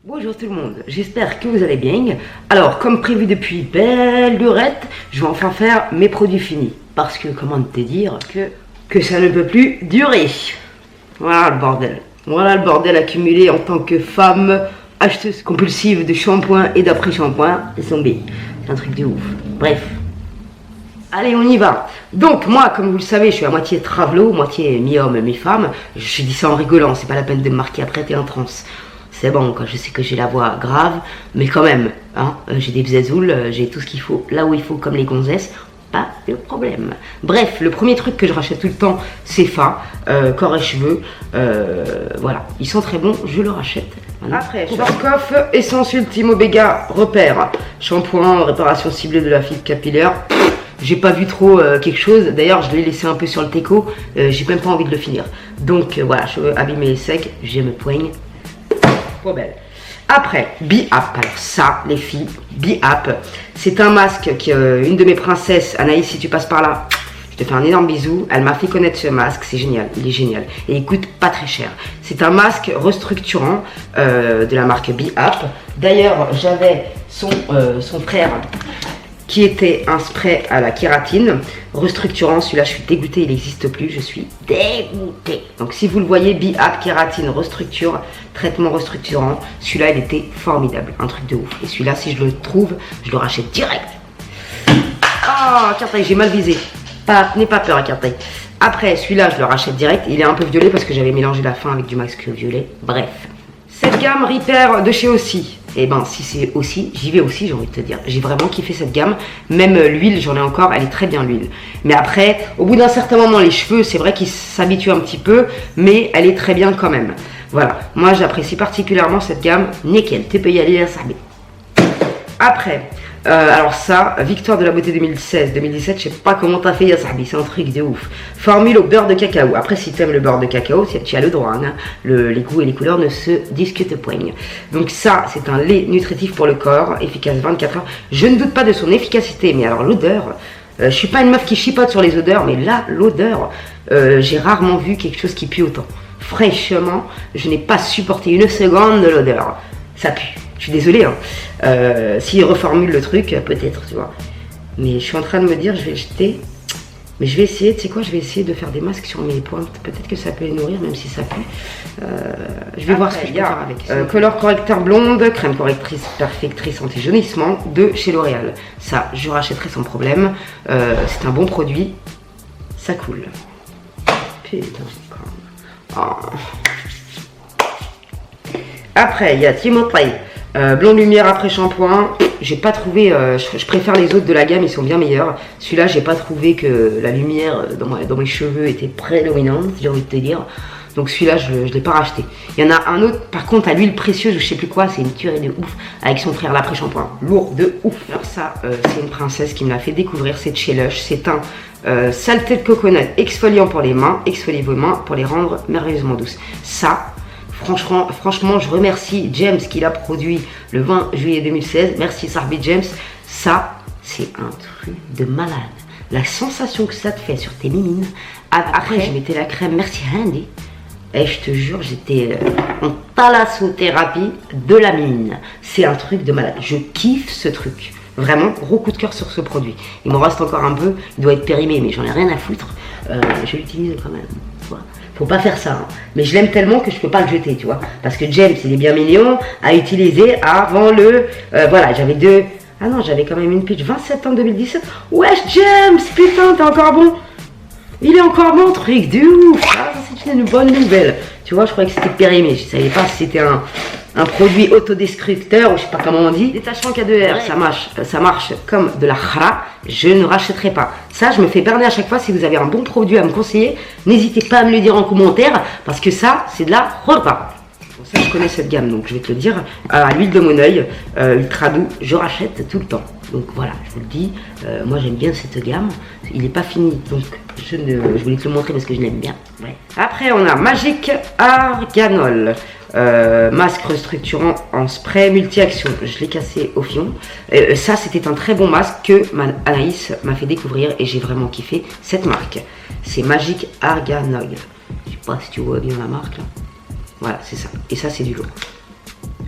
Bonjour tout le monde, j'espère que vous allez bien. Alors, comme prévu depuis belle lurette, je vais enfin faire mes produits finis. Parce que, comment te dire, que ça ne peut plus durer. Voilà le bordel. Voilà le bordel accumulé en tant que femme acheteuse compulsive de shampoing et d'après-shampoing. Zombie. C'est un truc de ouf. Bref. Allez, on y va. Donc, moi, comme vous le savez, je suis à moitié travelo, moitié mi-homme, mi-femme. Je dis ça en rigolant, c'est pas la peine de me marquer après, t'es en transe. C'est bon, quoi. Je sais que j'ai la voix grave, mais quand même, hein, j'ai des bzazoules, j'ai tout ce qu'il faut, là où il faut, comme les gonzesses, pas de problème. Bref, le premier truc que je rachète tout le temps, c'est Fa, corps et cheveux, voilà, ils sont très bons, je le rachète. Voilà. Après, Schwarzkopf, Essence Ultime Omega, repère, shampoing, réparation ciblée de la fibre capillaire. J'ai pas vu trop quelque chose, d'ailleurs je l'ai laissé un peu sur le teco, j'ai même pas envie de le finir. Donc voilà, cheveux abîmés et secs, je me poigne. Belle. Après, Be Up. Alors ça, les filles, Be Up, c'est un masque que une de mes princesses, Anaïs, si tu passes par là, je te fais un énorme bisou. Elle m'a fait connaître ce masque, c'est génial, il est génial. Et il coûte pas très cher. C'est un masque restructurant de la marque Be Up. D'ailleurs, j'avais son frère qui était un spray à la kératine restructurant. Celui-là, je suis dégoûtée, il n'existe plus, je suis dégoûtée. Donc si vous le voyez, Be Up kératine restructure, traitement restructurant, celui-là il était formidable, un truc de ouf. Et celui-là, si je le trouve, je le rachète direct. Ah, Cartail, j'ai mal visé. N'aie pas peur à Cartail. Après, celui-là, je le rachète direct. Il est un peu violet parce que j'avais mélangé la fin avec du masque violet. Bref. Cette gamme Repair de chez Aussi. Et ben si c'est Aussi, j'y vais aussi, j'ai envie de te dire. J'ai vraiment kiffé cette gamme. Même l'huile, j'en ai encore, elle est très bien l'huile. Mais après, au bout d'un certain moment, les cheveux, c'est vrai qu'ils s'habituent un petit peu, mais elle est très bien quand même. Voilà, moi j'apprécie particulièrement cette gamme. Nickel, t'es payé à aller à Sarbé. Après, alors ça, Victoire de la beauté 2016-2017, je sais pas comment t'as fait Yassarbi, c'est un truc de ouf. Formule au beurre de cacao. Après, si t'aimes le beurre de cacao, tu as le droit, hein. Les goûts et les couleurs ne se discutent point. Donc ça, c'est un lait nutritif pour le corps, efficace 24 heures. Je ne doute pas de son efficacité, mais alors l'odeur, je suis pas une meuf qui chipote sur les odeurs, mais là, l'odeur, j'ai rarement vu quelque chose qui pue autant. Fraîchement, je n'ai pas supporté une seconde de l'odeur. Ça pue. Je suis désolée, hein. S'ils reformulent le truc, peut-être, tu vois. Mais je suis en train de me dire, je vais jeter. Mais je vais essayer, tu sais quoi, je vais essayer de faire des masques sur mes pointes. Peut-être que ça peut les nourrir, même si ça pue. Je vais voir ce que je peux faire avec. Color correcteur blonde, crème correctrice perfectrice anti-jaunissement de chez L'Oréal. Ça, je rachèterai sans problème. C'est un bon produit. Ça coule. Putain, oh. Après, il y a Timothy. Blond lumière après shampoing, j'ai pas trouvé, je préfère les autres de la gamme, ils sont bien meilleurs. Celui-là, j'ai pas trouvé que la lumière dans mes cheveux était prédominante, j'ai envie de te dire. Donc celui-là, je l'ai pas racheté. Il y en a un autre, par contre, à l'huile précieuse, je sais plus quoi, c'est une tuerie de ouf, avec son frère l'après shampoing. Lourd de ouf. Alors ça, c'est une princesse qui me l'a fait découvrir, c'est de chez Lush. C'est un saleté de coconut exfoliant pour les mains, exfoliez vos mains pour les rendre merveilleusement douces. Ça, franchement, je remercie James qui l'a produit le 20 juillet 2016. Merci Sarbi James. Ça, c'est un truc de malade. La sensation que ça te fait sur tes mimines. Après, je mettais la crème Merci Handy. Et je te jure, j'étais en thalassothérapie de la mimine. C'est un truc de malade. Je kiffe ce truc. Vraiment, gros coup de cœur sur ce produit. Il m'en reste encore un peu. Il doit être périmé, mais j'en ai rien à foutre. Je l'utilise quand même. Voilà. Faut pas faire ça, hein. Mais je l'aime tellement que je peux pas le jeter, tu vois. Parce que James, il est bien mignon à utiliser avant le... voilà, j'avais deux... Ah non, j'avais quand même une pitch 20 septembre 2017. Wesh, James, putain, t'es encore bon. Il est encore bon, truc de ouf. Ah, c'est une bonne nouvelle. Tu vois, je croyais que c'était périmé. Je savais pas si c'était un produit autodestructeur ou je sais pas comment on dit. Détachement K2R, ouais. Ça marche comme de la khara. Je ne rachèterai pas. Ça, je me fais berner à chaque fois. Si vous avez un bon produit à me conseiller, n'hésitez pas à me le dire en commentaire parce que ça, c'est de la repas. Bon, ça, je connais cette gamme, donc je vais te le dire. À l'huile de mon oeil, ultra doux, je rachète tout le temps. Donc voilà, je vous le dis, moi j'aime bien cette gamme. Il n'est pas fini, donc je voulais te le montrer parce que je l'aime bien. Ouais. Après, on a Magic Arganol. Masque restructurant en spray multi-action. Je l'ai cassé au fion. Ça, c'était un très bon masque que Anaïs m'a fait découvrir et j'ai vraiment kiffé cette marque. C'est Magic Argan Oil. Je sais pas si tu vois bien la marque là. Voilà, c'est ça. Et ça, c'est du lourd.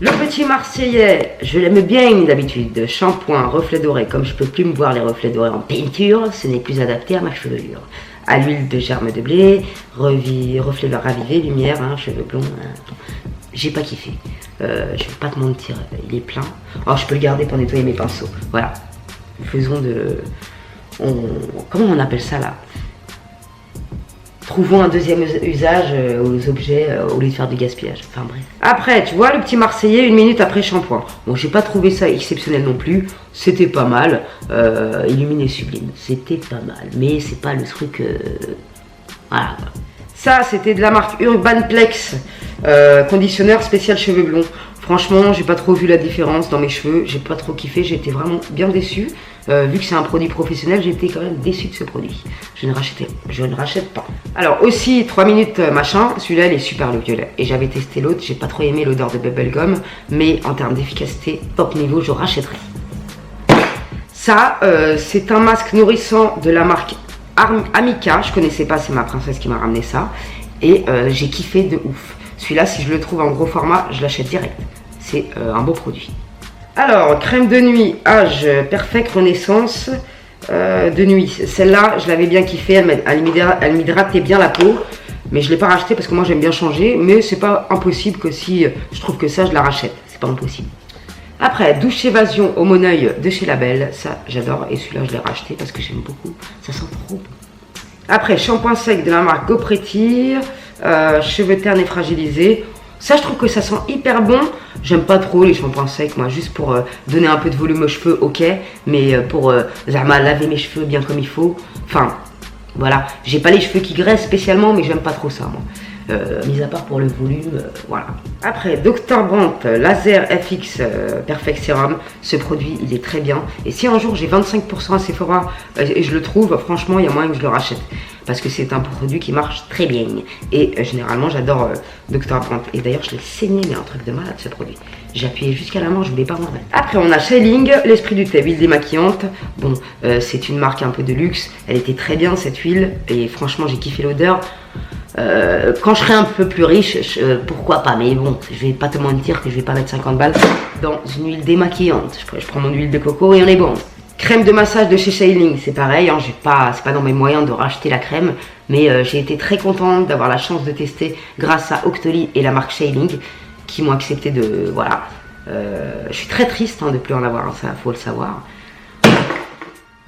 Le petit Marseillais, je l'aime bien d'habitude. Shampoing, reflet doré. Comme je peux plus me voir les reflets dorés en peinture, ce n'est plus adapté à ma chevelure. À l'huile de germe de blé, reflet ravivé, lumière, hein, cheveux blonds. Hein. J'ai pas kiffé. Je vais pas te mentir, il est plein. Alors je peux le garder pour nettoyer mes pinceaux. Voilà. Faisons de... comment on appelle ça là? Trouvons un deuxième usage aux objets au lieu de faire du gaspillage. Enfin bref. Après, tu vois le petit Marseillais 1 minute après shampoing. Bon, j'ai pas trouvé ça exceptionnel non plus. C'était pas mal. Illuminé sublime. C'était pas mal. Mais c'est pas le truc... Voilà. Ça, c'était de la marque Urbanplex. Conditionneur spécial cheveux blonds. Franchement, j'ai pas trop vu la différence dans mes cheveux. J'ai pas trop kiffé. J'ai été vraiment bien déçue. Vu que c'est un produit professionnel, j'ai été quand même déçue de ce produit. Je ne rachète pas. Alors aussi, 3 minutes machin, celui-là il est super le violet. Et j'avais testé l'autre, j'ai pas trop aimé l'odeur de bubblegum, mais en termes d'efficacité, top niveau, je rachèterai. Ça, c'est un masque nourrissant de la marque Amica. Je connaissais pas, c'est ma princesse qui m'a ramené ça. Et j'ai kiffé de ouf. Celui-là, si je le trouve en gros format, je l'achète direct. C'est un beau produit. Alors, crème de nuit, âge Perfect Renaissance de nuit. Celle-là, je l'avais bien kiffé, elle m'hydratait bien la peau. Mais je ne l'ai pas racheté parce que moi j'aime bien changer. Mais c'est pas impossible que si je trouve que ça, je la rachète. C'est pas impossible. Après, douche évasion au Moneuil de chez Label. Ça, j'adore. Et celui-là, je l'ai racheté parce que j'aime beaucoup. Ça sent trop bon. Après, shampoing sec de la marque GoPretty. Cheveux ternes et fragilisés. Ça, je trouve que ça sent hyper bon. J'aime pas trop les shampoings secs, moi, juste pour donner un peu de volume aux cheveux, ok. Mais pour laver mes cheveux bien comme il faut. Enfin, voilà. J'ai pas les cheveux qui graissent spécialement, mais j'aime pas trop ça, moi. Mis à part pour le volume, voilà. Après, Dr. Brandt Laser FX Perfect Serum. Ce produit, il est très bien. Et si un jour j'ai 25% à Sephora et je le trouve, franchement, il y a moyen que je le rachète. Parce que c'est un produit qui marche très bien. Et généralement, j'adore Dr. Brandt. Et d'ailleurs, je l'ai saigné, mais un truc de malade, ce produit. J'ai appuyé jusqu'à la main, je voulais pas m'en remettre. Après, on a Shining, l'esprit du thé, huile démaquillante. Bon, c'est une marque un peu de luxe. Elle était très bien, cette huile. Et franchement, j'ai kiffé l'odeur. Quand je serai un peu plus riche, pourquoi pas. Mais bon, je vais pas te mentir que je vais pas mettre 50 balles dans une huile démaquillante. Je prends mon huile de coco et on est bon. Crème de massage de chez Shining, c'est pareil, hein, c'est pas dans mes moyens de racheter la crème, mais j'ai été très contente d'avoir la chance de tester grâce à Octoly et la marque Shining qui m'ont accepté de... Voilà. Je suis très triste de ne plus en avoir, hein, ça faut le savoir.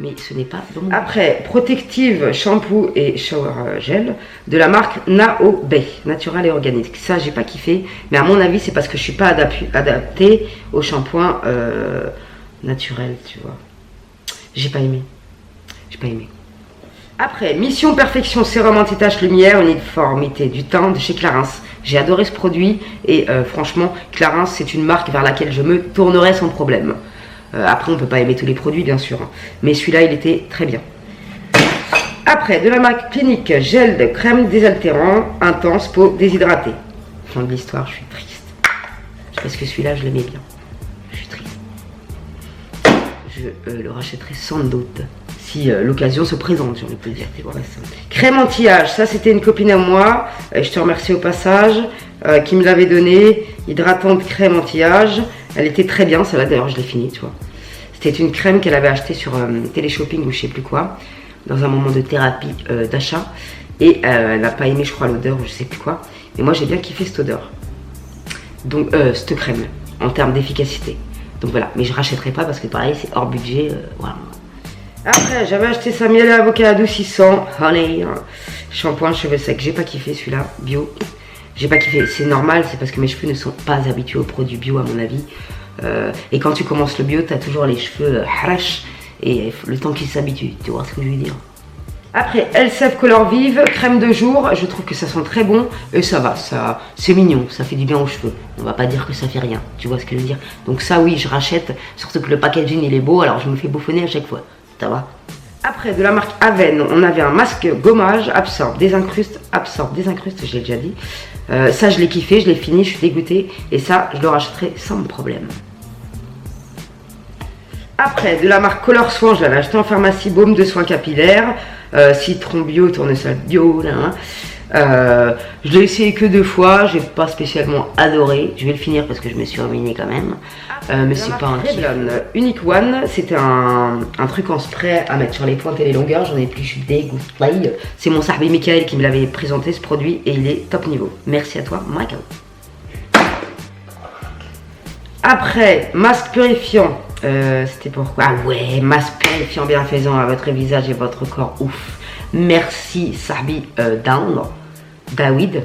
Mais ce n'est pas bon. Après, Protective Shampoo et Shower Gel de la marque Nao Bay, naturel et organique. Ça, j'ai pas kiffé, mais à mon avis, c'est parce que je suis pas adaptée au shampoing naturel, tu vois. J'ai pas aimé. Après, Mission Perfection Sérum Anti-Tache Lumière, uniformité du teint de chez Clarins. J'ai adoré ce produit et franchement, Clarins, c'est une marque vers laquelle je me tournerai sans problème. Après, on peut pas aimer tous les produits, bien sûr. Mais celui-là, il était très bien. Après, de la marque Clinique, gel de crème désaltérant, intense, peau déshydratée. Fin de l'histoire, je suis triste. Parce que celui-là, je l'aimais bien. Je suis triste. Je le rachèterai sans doute. Si l'occasion se présente, j'ai envie de te dire. Crème anti-âge, ça c'était une copine à moi. Je te remercie au passage. Qui me l'avait donné. Hydratante crème anti-âge. Elle était très bien, celle-là d'ailleurs, je l'ai finie, tu vois. C'était une crème qu'elle avait achetée sur Téléshopping ou je sais plus quoi. Dans un moment de thérapie d'achat. Et elle n'a pas aimé, je crois, l'odeur ou je sais plus quoi. Mais moi j'ai bien kiffé cette odeur. Donc, cette crème, en termes d'efficacité. Donc voilà, mais je rachèterai pas parce que pareil, c'est hors budget, voilà. Après, j'avais acheté ça miel et avocat adoucissant, honey, shampoing cheveux secs. J'ai pas kiffé celui-là, bio. J'ai pas kiffé, c'est normal, c'est parce que mes cheveux ne sont pas habitués aux produits bio à mon avis. Et quand tu commences le bio, tu as toujours les cheveux harash et le temps qu'ils s'habituent, tu vois ce que je veux dire. Après, Elseve Color Vive, crème de jour, je trouve que ça sent très bon et ça va, c'est mignon, ça fait du bien aux cheveux. On va pas dire que ça fait rien, tu vois ce que je veux dire. Donc ça oui, je rachète, surtout que le packaging il est beau, alors je me fais bouffonner à chaque fois, ça va. Après, de la marque Aven, on avait un masque gommage, absorbe, désincruste, je l'ai déjà dit. Ça, je l'ai kiffé, je l'ai fini, je suis dégoûtée. Et ça, je le rachèterai sans problème. Après, de la marque Color Soin, je l'avais acheté en pharmacie, baume de soins capillaires. Citron bio, tournesol bio, là, Je l'ai essayé que 2 fois, j'ai pas spécialement adoré. Je vais le finir parce que je me suis ruiné quand même. Mais c'est pas un Revlon Unique One, c'était un truc en spray à mettre sur les pointes et les longueurs. J'en ai plus, je suis dégoûtée. C'est mon Sarbi Michael qui me l'avait présenté ce produit et il est top niveau. Merci à toi, Michael. Après, masque purifiant. C'était pourquoi? Ah ouais, masque purifiant bienfaisant à votre visage et votre corps. Ouf. Merci Sarbi David.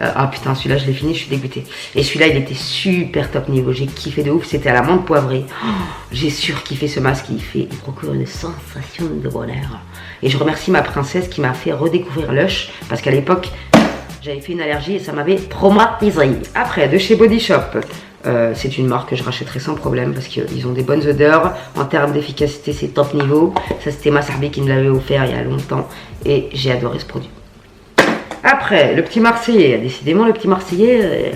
Ah putain, celui-là je l'ai fini, je suis dégoûtée. Et celui-là il était super top niveau, j'ai kiffé de ouf, c'était à la menthe poivrée. Oh, j'ai surkiffé ce masque, il procure une sensation de bonheur. Et je remercie ma princesse qui m'a fait redécouvrir Lush, parce qu'à l'époque j'avais fait une allergie et ça m'avait traumatisé. Après, de chez Body Shop, c'est une marque que je rachèterai sans problème parce qu'ils ont des bonnes odeurs. En termes d'efficacité, c'est top niveau. Ça, c'était ma Sarbi qui me l'avait offert il y a longtemps et j'ai adoré ce produit. Après, le petit Marseillais. Décidément, le petit Marseillais,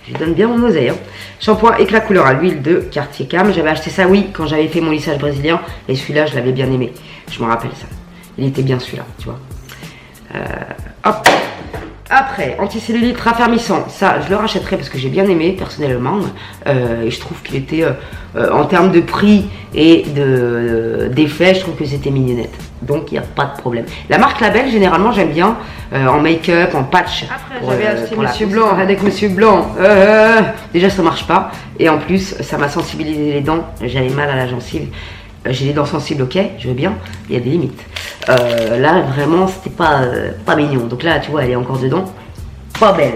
je lui donne bien mon oseille. Hein. Shampoing éclat couleur à l'huile de Cartier Cam. J'avais acheté ça, oui, quand j'avais fait mon lissage brésilien. Et celui-là, je l'avais bien aimé. Je me rappelle ça. Il était bien celui-là, tu vois. Hop. Après, anticellulite raffermissant, ça je le rachèterai parce que j'ai bien aimé personnellement et je trouve qu'il était en termes de prix et d'effet, je trouve que c'était mignonnette, donc il n'y a pas de problème. La marque Label généralement j'aime bien en make-up, en patch. Après j'avais acheté Monsieur Blanc avec Monsieur Blanc, déjà ça marche pas et en plus ça m'a sensibilisé les dents, j'avais mal à la gencive. J'ai les dents sensibles, ok, je veux bien, il y a des limites. Là, vraiment, c'était pas mignon. Donc là, tu vois, elle est encore dedans. Pas belle.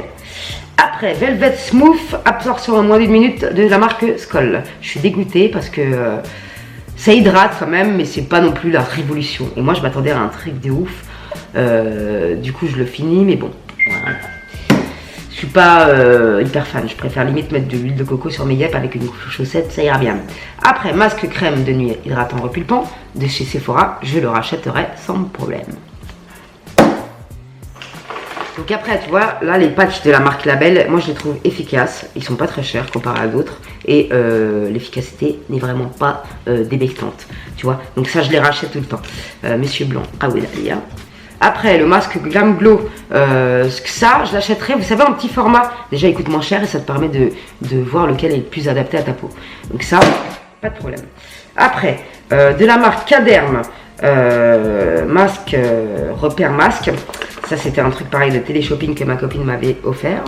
Après, Velvet Smooth, absorption en moins d'une minute de la marque Skoll. Je suis dégoûtée parce que ça hydrate quand même, mais c'est pas non plus la révolution. Et moi, je m'attendais à un truc de ouf. Du coup, je le finis, mais bon, voilà. Je suis pas hyper fan, je préfère limite mettre de l'huile de coco sur mes guêpes avec une chaussette, ça ira bien. Après, masque crème de nuit hydratant repulpant de chez Sephora, je le rachèterai sans problème. Donc après, tu vois, là les patchs de la marque Label, moi je les trouve efficaces, ils sont pas très chers comparé à d'autres et l'efficacité n'est vraiment pas débectante, tu vois. Donc ça je les rachète tout le temps. Monsieur Blanc, ah oui là, hein. Après, le masque Glam Glow, ça, je l'achèterai, vous savez, en petit format. Déjà, il coûte moins cher et ça te permet de voir lequel est le plus adapté à ta peau. Donc ça, pas de problème. Après, de la marque Caderm, masque, repère masque. Ça, c'était un truc pareil de télé-shopping que ma copine m'avait offert.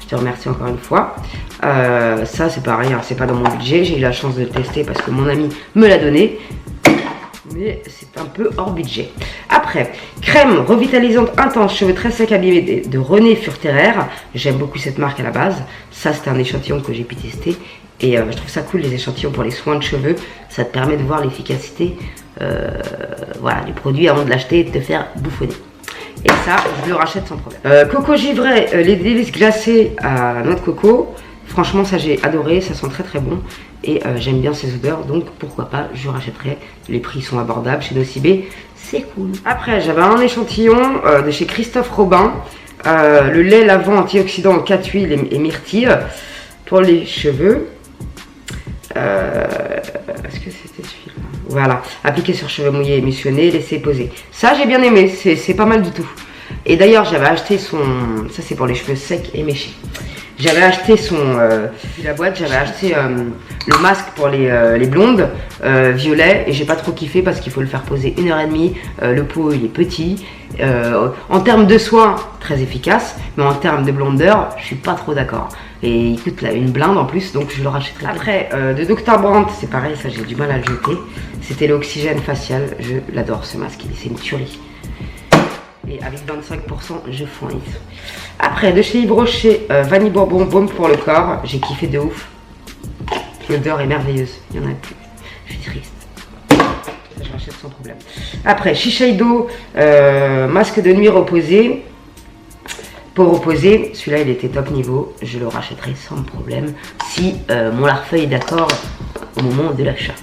Je te remercie encore une fois. Ça, c'est pareil, hein, c'est pas dans mon budget. J'ai eu la chance de le tester parce que mon ami me l'a donné. Mais c'est un peu hors budget. Après, crème revitalisante intense, cheveux très secs abîmés de René Furterer. J'aime beaucoup cette marque à la base. Ça, c'était un échantillon que j'ai pu tester. Et je trouve ça cool, les échantillons pour les soins de cheveux. Ça te permet de voir l'efficacité voilà, du produit avant de l'acheter et de te faire bouffonner. Et ça, je le rachète sans problème. Coco givré, les délices glacées à noix de coco. Franchement, ça j'ai adoré, ça sent très très bon. Et j'aime bien ces odeurs, donc pourquoi pas, je rachèterai. Les prix sont abordables chez Docibé, c'est cool. Après, j'avais un échantillon de chez Christophe Robin. Le lait lavant antioxydant en 4 huiles et myrtille pour les cheveux. Est-ce que c'était celui-là? Voilà, appliqué sur cheveux mouillés et émulsionnés, laisser poser. Ça j'ai bien aimé, c'est pas mal du tout. Et d'ailleurs j'avais acheté son... Ça c'est pour les cheveux secs et méchés. J'avais acheté la boîte, j'avais acheté le masque pour les blondes, violet, et j'ai pas trop kiffé parce qu'il faut le faire poser 1h30, le pot il est petit. En termes de soins, très efficace, mais en termes de blondeur, je suis pas trop d'accord. Et il coûte là une blinde en plus, donc je le rachèterai. Après, de Dr. Brandt, c'est pareil, ça j'ai du mal à le jeter. C'était l'oxygène facial, je l'adore ce masque, c'est une tuerie. Et avec 25%, je fonce. Après, de chez Yves Rocher, Vanille Bourbon, baume pour le corps. J'ai kiffé de ouf. L'odeur est merveilleuse. Il n'y en a plus. Je suis triste. Je rachète sans problème. Après, Shiseido, masque de nuit reposé. Pour reposer, celui-là il était top niveau. Je le rachèterai sans problème. Si mon larfeuille est d'accord au moment de l'achat.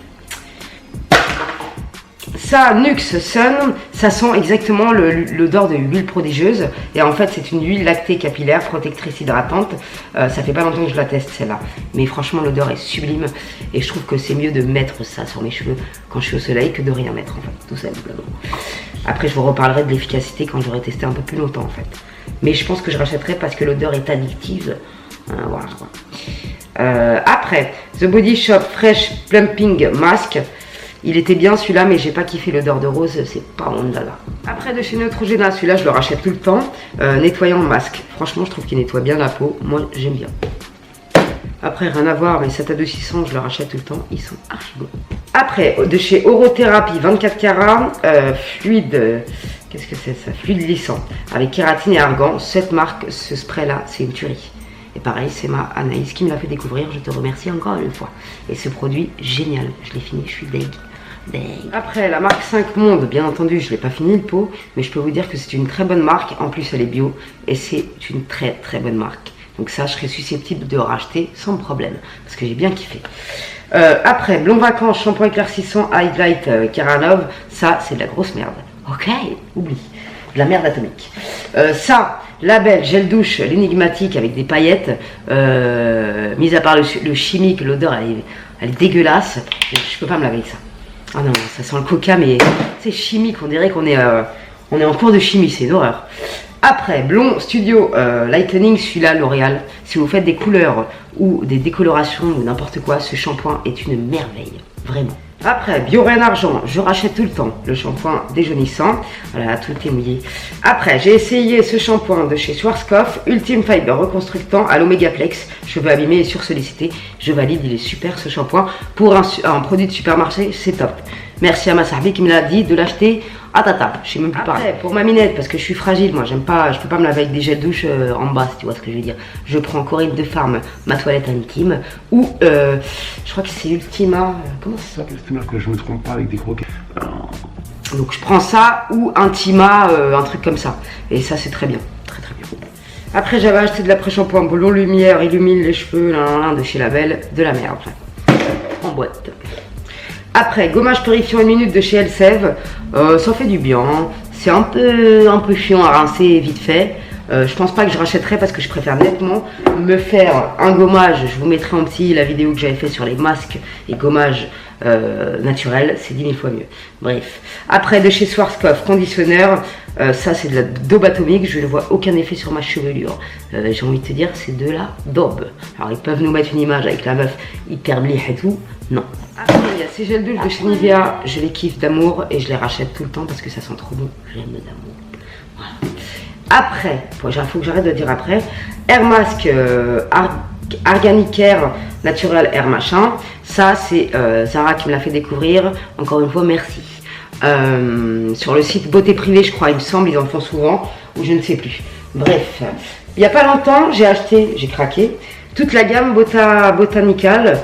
Ça, Nux Sun, ça sent exactement l'odeur de l'huile prodigieuse. Et en fait, c'est une huile lactée capillaire, protectrice hydratante. Ça fait pas longtemps que je la teste, celle-là. Mais franchement, l'odeur est sublime. Et je trouve que c'est mieux de mettre ça sur mes cheveux quand je suis au soleil que de rien mettre, en fait, tout simplement. Après, je vous reparlerai de l'efficacité quand j'aurai testé un peu plus longtemps en fait. Mais je pense que je rachèterai parce que l'odeur est addictive. Voilà. Après, The Body Shop Fresh Plumping Mask. Il était bien celui-là, mais j'ai pas kiffé l'odeur de rose, c'est pas mon dada. Après, de chez Neutrogena, celui-là je le rachète tout le temps. Nettoyant masque. Franchement, je trouve qu'il nettoie bien la peau. Moi, j'aime bien. Après, rien à voir, mais cet adoucissant, je le rachète tout le temps. Ils sont archi beaux. Après, de chez Orothérapie 24 carats, fluide. Qu'est-ce que c'est ça? Fluide lissant. Avec kératine et argan. Cette marque, ce spray-là, c'est une tuerie. Et pareil, c'est ma Anaïs qui me l'a fait découvrir. Je te remercie encore une fois. Et ce produit, génial. Je l'ai fini, je suis deg. Après, la marque 5 Monde, bien entendu, je ne l'ai pas fini le pot. Mais je peux vous dire que c'est une très bonne marque. En plus, elle est bio. Et c'est une très très bonne marque. Donc ça, je serais susceptible de racheter sans problème. Parce que j'ai bien kiffé. Après, Blond Vacances, shampoing éclaircissant Highlight Caranove. Ça, c'est de la grosse merde. Ok, oublie. De la merde atomique. Ça, Label gel douche, l'énigmatique avec des paillettes. Mis à part le chimique, l'odeur, elle est dégueulasse. Je peux pas me laver avec ça. Ah non, ça sent le coca, mais c'est chimique. On dirait qu'on est en cours de chimie. C'est une horreur. Après, Blond Studio Lightening, celui-là, L'Oréal. Si vous faites des couleurs ou des décolorations ou n'importe quoi, ce shampoing est une merveille. Vraiment. Après, Bioren Argent, je rachète tout le temps le shampoing déjaunissant. Voilà, tout est mouillé. Après, j'ai essayé ce shampoing de chez Schwarzkopf, Ultime Fiber reconstructant à l'Omegaplex. Cheveux abîmés et sursollicités. Je valide, il est super ce shampoing. Pour un produit de supermarché, c'est top. Merci à ma Sarbi qui me l'a dit de l'acheter à tata. Je sais même plus parler. Pour ma minette, parce que je suis fragile, moi, j'aime pas, je peux pas me laver avec des gels douche en bas, si tu vois ce que je veux dire. Je prends Corinne de Farm, ma toilette intime, ou je crois que c'est Ultima. Comment ça s'appelle cette marque? Je me trompe pas avec des croquettes. Donc je prends ça ou Intima, un truc comme ça. Et ça, c'est très bien. Très très bien. Après, j'avais acheté de l'après-shampoing Boulon Lumière, illumine les cheveux, de chez Label, de la merde. En boîte. Après, gommage purifiant 1 minute de chez Elseve, ça fait du bien. C'est un peu chiant à rincer vite fait. Je pense pas que je rachèterai parce que je préfère nettement me faire un gommage. Je vous mettrai en petit la vidéo que j'avais fait sur les masques et gommages naturels. C'est 10 000 fois mieux. Bref. Après, de chez Schwarzkopf, conditionneur. Ça, c'est de la daube atomique. Je ne vois aucun effet sur ma chevelure. J'ai envie de te dire, c'est de la daube. Alors, ils peuvent nous mettre une image avec la meuf hyper blie et tout. Non. Après, il y a ces gels douche de chez Nivea. Je les kiffe d'amour et je les rachète tout le temps parce que ça sent trop bon. J'aime d'amour. Voilà. Après, il faut que j'arrête de dire après. Air Mask Organic Air Natural Air machin. Ça, c'est Zara qui me l'a fait découvrir. Encore une fois, merci. Sur le site Beauté Privée, je crois, il me semble, ils en font souvent, ou je ne sais plus. Bref, il n'y a pas longtemps, j'ai craqué toute la gamme Botanical.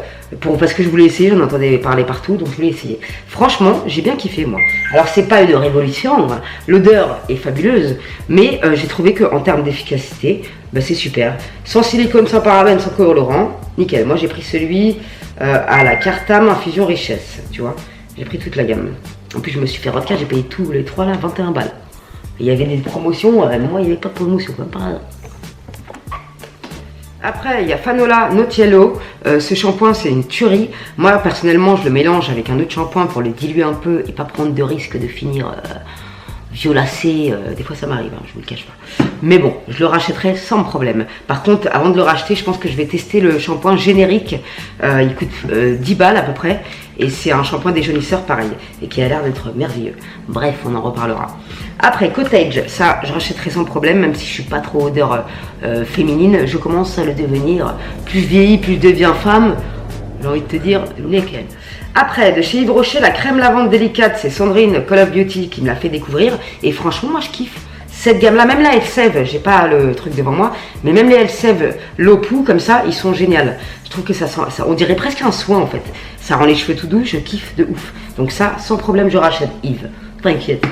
Parce que je voulais essayer, j'en entendais parler partout, donc je voulais essayer. Franchement, j'ai bien kiffé moi. Alors c'est pas une révolution, l'odeur est fabuleuse, mais j'ai trouvé qu'en termes d'efficacité, c'est super. Sans silicone, sans parabènes, sans colorant, nickel. Moi j'ai pris celui à la Cartam Infusion Richesse, tu vois. J'ai pris toute la gamme. En plus je me suis fait rodka, j'ai payé tous les 3 là, 21 balles. Il y avait des promotions, moi il n'y avait pas de promotion, comme par hasard. Après, il y a Fanola Not Yellow. Ce shampoing, c'est une tuerie. Moi, personnellement, je le mélange avec un autre shampoing pour le diluer un peu et pas prendre de risque de finir violacé. Des fois, ça m'arrive, hein, je vous le cache pas. Mais bon, je le rachèterai sans problème. Par contre, avant de le racheter, je pense que je vais tester le shampoing générique. Il coûte 10 balles à peu près. Et c'est un shampoing déjaunisseur pareil. Et qui a l'air d'être merveilleux. Bref, on en reparlera. Après, Cottage, ça, je rachèterai sans problème. Même si je suis pas trop odeur féminine. Je commence à le devenir. Plus je vieillis, plus je deviens femme. J'ai envie de te dire, nickel. Après, de chez Yves Rocher, la crème lavande délicate. C'est Sandrine Call of Beauty qui me l'a fait découvrir. Et franchement, moi, je kiffe. Cette gamme-là, même la Elseve, j'ai pas le truc devant moi, mais même les Elseve Lopou, comme ça, ils sont géniaux. Je trouve que ça sent, on dirait presque un soin en fait. Ça rend les cheveux tout doux, je kiffe de ouf. Donc ça, sans problème, je rachète Yves. T'inquiète.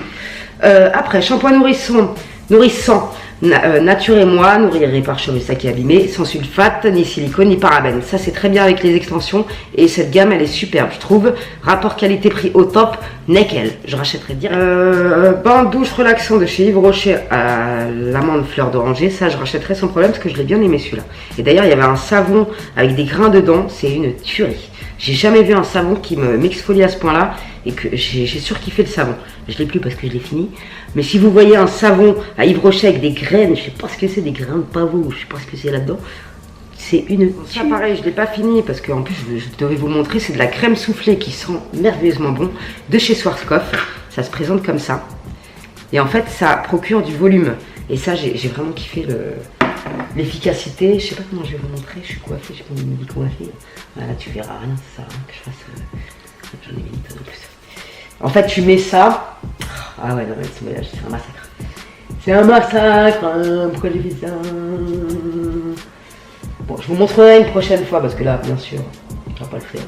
Après, shampoing nourrissant. Nature et moi, nourrir et parchemin sac et abîmé, sans sulfate, ni silicone, ni parabènes. Ça, c'est très bien avec les extensions. Et cette gamme, elle est superbe, je trouve. Rapport qualité-prix au top, nickel. Je rachèterai direct. Bain douche relaxant de chez Yves Rocher à l'amande fleur d'oranger. Ça, je rachèterai sans problème parce que je l'ai bien aimé celui-là. Et d'ailleurs, il y avait un savon avec des grains dedans. C'est une tuerie. J'ai jamais vu un savon qui m'exfolie à ce point là et que j'ai surkiffé le savon. Je l'ai plus parce que je l'ai fini. Mais si vous voyez un savon à Yves Rocher avec des graines, je sais pas ce que c'est, des grains de pavot, je sais pas ce que c'est là-dedans. C'est une... Ça pareil, je l'ai pas fini parce qu'en plus je devais vous montrer, c'est de la crème soufflée qui sent merveilleusement bon de chez Schwarzkopf. Ça se présente comme ça. Et en fait ça procure du volume. Et ça j'ai vraiment kiffé l'efficacité. Je sais pas comment je vais vous montrer, je suis coiffée, j'ai pas mis coiffée. Voilà, tu verras rien, ça hein, que je fasse... J'en ai mis une tonne en plus. En fait tu mets ça... Ah ouais, non, c'est un massacre. C'est un massacre, hein. Pourquoi j'ai fait ça? Bon, je vous montrerai une prochaine fois parce que là, bien sûr, on va pas le faire.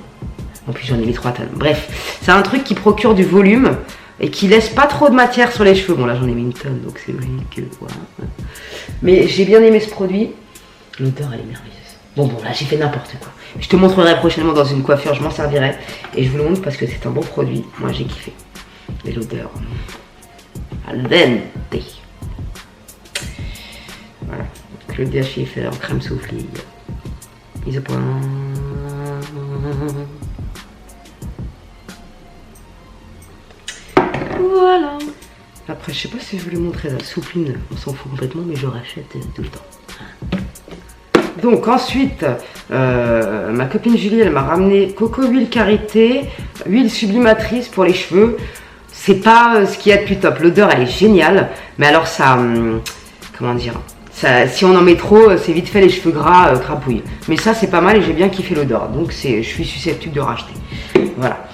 En plus, j'en ai mis 3 tonnes. Bref, c'est un truc qui procure du volume et qui laisse pas trop de matière sur les cheveux. Bon, là, j'en ai mis une tonne, donc c'est logique que voilà. Mais j'ai bien aimé ce produit. L'odeur, elle est merveilleuse. Bon, là, j'ai fait n'importe quoi. Je te montrerai prochainement dans une coiffure, je m'en servirai. Et je vous le montre parce que c'est un bon produit. Moi, j'ai kiffé. Et l'odeur, al dente. Voilà. Claudia Schiffer, crème soufflée. Mise au point. Voilà. Après, je sais pas si je voulais montrer la soupline, on s'en fout complètement, mais je rachète tout le temps. Donc ensuite, ma copine Julie, elle m'a ramené Coco Huile Karité, huile sublimatrice pour les cheveux. C'est pas ce qu'il y a de plus top. L'odeur, elle est géniale, mais alors ça, comment dire, ça, si on en met trop, c'est vite fait les cheveux gras crapouillent. Mais ça, c'est pas mal et j'ai bien kiffé l'odeur. Donc je suis susceptible de racheter. Voilà.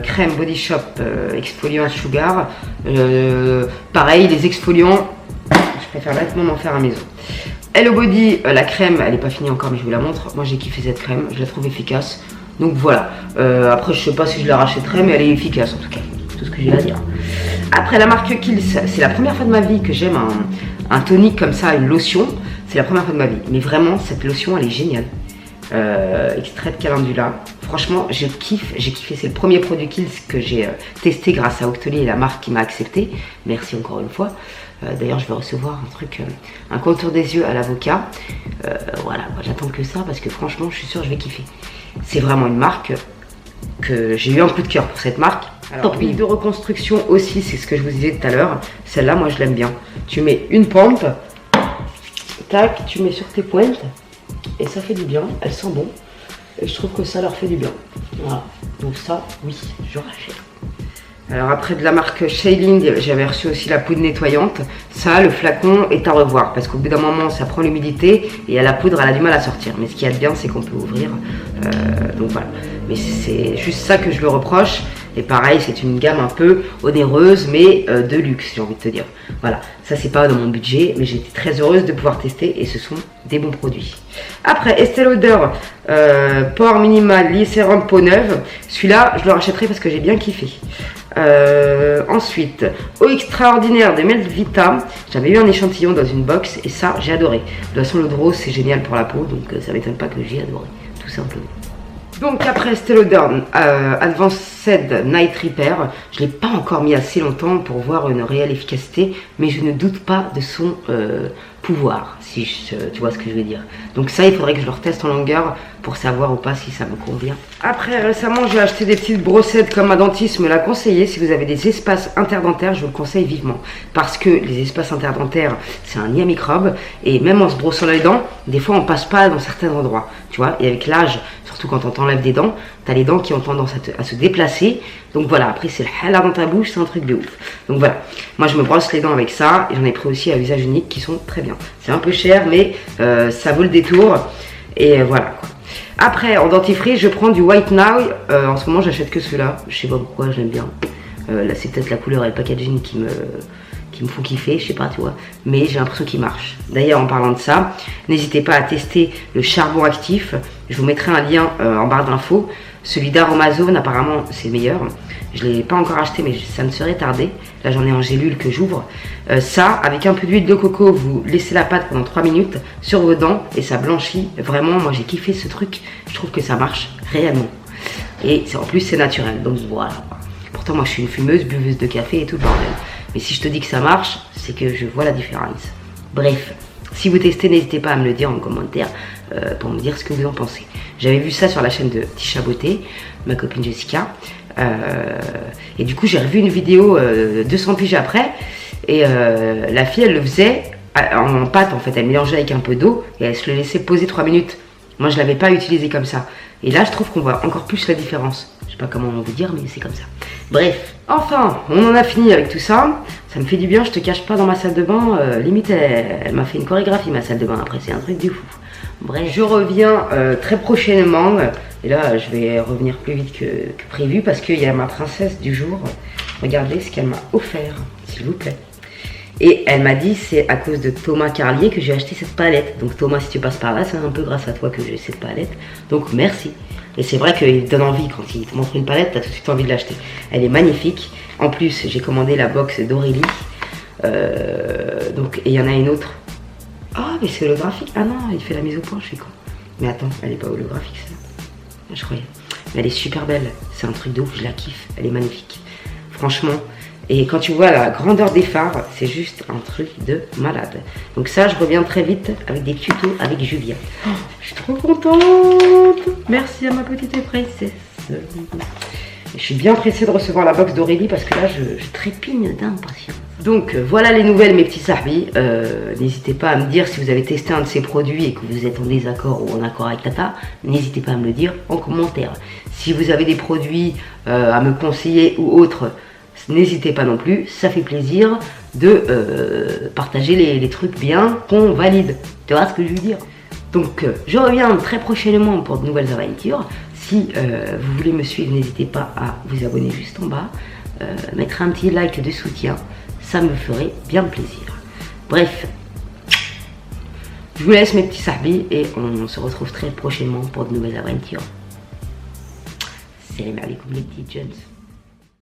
Crème Body Shop exfoliant sugar. Pareil, les exfoliants, je préfère nettement m'en faire à maison. Hello Body, la crème, elle n'est pas finie encore, mais je vous la montre. Moi, j'ai kiffé cette crème, je la trouve efficace. Donc voilà. Après, je sais pas si je la rachèterai, mais elle est efficace en tout cas. C'est tout ce que j'ai à dire. Après, la marque Kiehl's, c'est la première fois de ma vie que j'aime un tonique comme ça, une lotion. C'est la première fois de ma vie. Mais vraiment, cette lotion, elle est géniale. Extrait de calendula. Franchement, je kiffe, j'ai kiffé. C'est le premier produit Kiehl's que j'ai testé grâce à Octoly et la marque qui m'a accepté. Merci encore une fois. D'ailleurs, je vais recevoir un truc, un contour des yeux à l'avocat. Voilà, moi j'attends que ça parce que franchement, je suis sûre que je vais kiffer. C'est vraiment une marque que j'ai eu un coup de cœur pour cette marque. Alors, huile de reconstruction aussi, c'est ce que je vous disais tout à l'heure. Celle-là, moi je l'aime bien. Tu mets une pompe, tac, tu mets sur tes pointes et ça fait du bien. Elle sent bon et je trouve que ça leur fait du bien. Voilà, donc ça, oui, je rachète. Alors après de la marque Shailing, j'avais reçu aussi la poudre nettoyante. Ça, le flacon est à revoir parce qu'au bout d'un moment, ça prend l'humidité et la poudre, elle a du mal à sortir. Mais ce qu'il y a de bien, c'est qu'on peut ouvrir. Donc voilà. Mais c'est juste ça que je le reproche. Et pareil, c'est une gamme un peu onéreuse, mais de luxe, j'ai envie de te dire. Voilà, ça c'est pas dans mon budget, mais j'étais très heureuse de pouvoir tester et ce sont des bons produits. Après, Estée Lauder, pore minimal, sérum peau neuve. Celui-là, je le rachèterai parce que j'ai bien kiffé. Ensuite, eau extraordinaire de Melvita. J'avais eu un échantillon dans une box et ça, j'ai adoré. De toute façon, l'eau de rose, c'est génial pour la peau, donc ça m'étonne pas que j'ai adoré, tout simplement. Donc après Estée Lauder Advanced Night Repair, je ne l'ai pas encore mis assez longtemps pour voir une réelle efficacité, mais je ne doute pas de son pouvoir, si tu vois ce que je veux dire. Donc ça, il faudrait que je le reteste en longueur pour savoir ou pas si ça me convient. Après, récemment, j'ai acheté des petites brossettes comme ma dentiste me l'a conseillé. Si vous avez des espaces interdentaires, je vous le conseille vivement. Parce que les espaces interdentaires, c'est un nid à microbes. Et même en se brossant les dents, des fois, on passe pas dans certains endroits. Tu vois, et avec l'âge, surtout quand on t'enlève des dents, tu as les dents qui ont tendance à se déplacer. Donc voilà, après, c'est le halal dans ta bouche, c'est un truc de ouf. Donc voilà, moi, je me brosse les dents avec ça. Et j'en ai pris aussi à usage unique qui sont très bien. C'est un peu cher, mais ça vaut le détour. Et voilà, quoi. Après, en dentifrice, je prends du White Now. En ce moment, j'achète que ceux-là. Je sais pas pourquoi, je l'aime bien. Là, c'est peut-être la couleur et le packaging qui me font kiffer, je sais pas, tu vois. Mais j'ai l'impression qu'il marche. D'ailleurs, en parlant de ça, n'hésitez pas à tester le charbon actif. Je vous mettrai un lien en barre d'infos. Celui d'Aromazone, apparemment, c'est le meilleur. Je ne l'ai pas encore acheté, mais ça ne serait tardé. Là, j'en ai en gélule que j'ouvre. Ça, avec un peu d'huile de coco, vous laissez la pâte pendant 3 minutes sur vos dents et ça blanchit. Vraiment, moi, j'ai kiffé ce truc. Je trouve que ça marche réellement. Et en plus, c'est naturel. Donc, voilà. Pourtant, moi, je suis une fumeuse, buveuse de café et tout le bordel. Mais si je te dis que ça marche, c'est que je vois la différence. Bref, Si vous testez, n'hésitez pas à me le dire en commentaire pour me dire ce que vous en pensez. J'avais vu ça sur la chaîne de Tisha Beauté, ma copine Jessica. Et du coup, j'ai revu une vidéo 200 piges après. Et la fille, elle le faisait en pâte en fait. Elle mélangeait avec un peu d'eau et elle se le laissait poser 3 minutes. Moi, je ne l'avais pas utilisé comme ça. Et là, je trouve qu'on voit encore plus la différence. Je sais pas comment vous dire, mais c'est comme ça. Bref, enfin, on en a fini avec tout ça. Ça me fait du bien, je te cache pas, dans ma salle de bain. Limite, elle m'a fait une chorégraphie, ma salle de bain. Après, c'est un truc du fou. Bref, je reviens très prochainement. Et là, je vais revenir plus vite que prévu parce qu'il y a ma princesse du jour. Regardez ce qu'elle m'a offert, s'il vous plaît. Et elle m'a dit c'est à cause de Thomas Carlier que j'ai acheté cette palette. Donc Thomas, si tu passes par là, c'est un peu grâce à toi que j'ai cette palette. Donc merci. Et c'est vrai qu'il donne envie quand il te montre une palette, t'as tout de suite envie de l'acheter. Elle est magnifique. En plus, j'ai commandé la box d'Aurélie. Donc, et il y en a une autre. Ah, mais c'est holographique. Ah non, il fait la mise au point, je suis con. Mais attends, elle est pas holographique, ça. Je croyais. Mais elle est super belle. C'est un truc de ouf, je la kiffe. Elle est magnifique. Franchement. Et quand tu vois la grandeur des phares, c'est juste un truc de malade. Donc ça, je reviens très vite avec des tutos avec Julia. Oh, je suis trop contente. Merci à ma petite princesse. Je suis bien pressée de recevoir la box d'Aurélie parce que là, je trépigne d'impatience. Donc voilà les nouvelles, mes petits sarbis. N'hésitez pas à me dire si vous avez testé un de ces produits et que vous êtes en désaccord ou en accord avec Tata. N'hésitez pas à me le dire en commentaire. Si vous avez des produits à me conseiller ou autres, n'hésitez pas non plus, ça fait plaisir de partager les trucs bien qu'on valide. Tu vois ce que je veux dire? Donc je reviens très prochainement pour de nouvelles aventures. Si vous voulez me suivre, n'hésitez pas à vous abonner juste en bas, mettre un petit like de soutien, ça me ferait bien plaisir. Bref, je vous laisse mes petits sarbis et on se retrouve très prochainement pour de nouvelles aventures. Salam alaikum les petits jeunes.